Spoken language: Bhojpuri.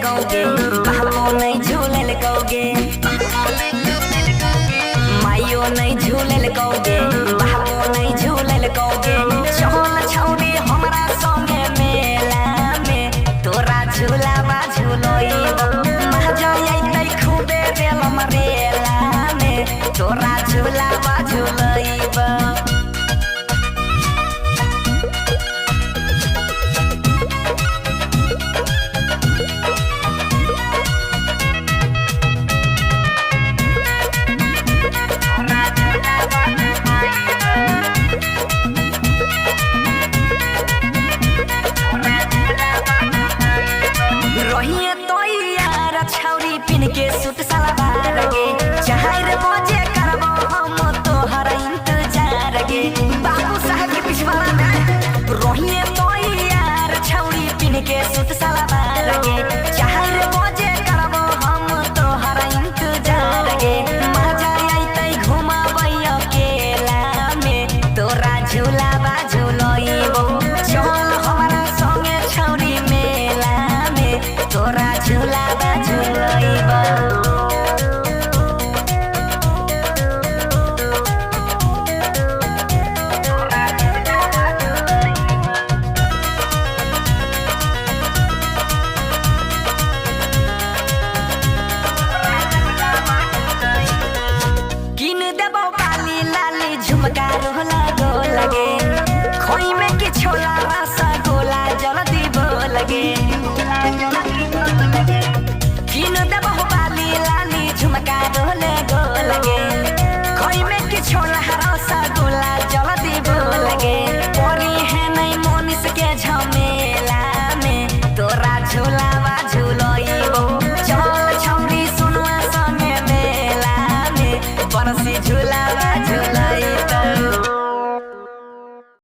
कहोगे, बाबो नहीं झूले कहोगे, माइयो नहीं झूले कहोगे, बाबो नहीं झूले कहोगे। चल छौरी हमरा संगे मेला में तोरा झूलावा झूलोइब, मजा अइतै खूबे रेल मरेला में तोरा झूलावा झूलोइब। रहिए तो यार छौरी पिन के सूट सलवार गे, चाहे बजे करबो हम तोहर इंतजार गे। बाबू साहब के पिछवाड़ा में रहिए तो यार छौरी पिन के सूट सलवार गे, चाहे बजे करबो हम तोहर इंतजार गे। मजा अइतै घुमाबै अकेला में तोरा झूलावा झूलोइबो, चल हमरा संगे छौरी मेला में तोरा झूलावा झूलोइब। किन देबो बाली लाली झुमका रोला गोलगे, खोई में के छोला रसगोला जल्दी बोलगे। किन देबो बाली लाली झुमका रोले गोलगे, खोई में के छोला